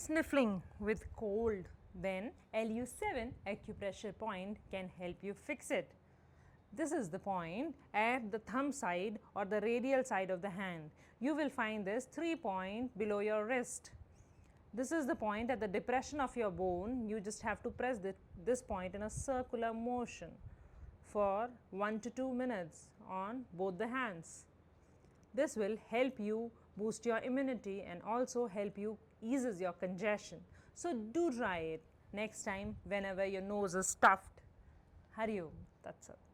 sniffling with cold, then LU7 acupressure point can help you fix it. This is the point at the thumb side or the radial side of the hand. You will find this 3 point below your wrist. This is the point at the depression of your bone. You just have to press this point in a circular motion for 1 to 2 minutes on both the hands. This will help you boost your immunity and also help you eases your congestion. So do try it next time whenever your nose is stuffed. Hari Om. That's it.